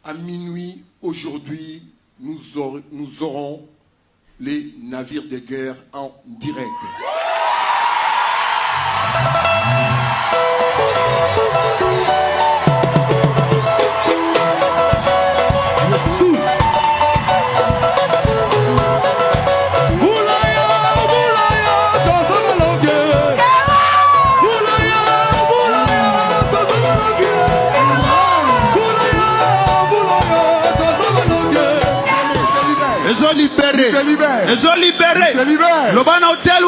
À minuit, aujourd'hui, nous aurons les navires de guerre en direct. Ils ont libéré. Le ban hôtel.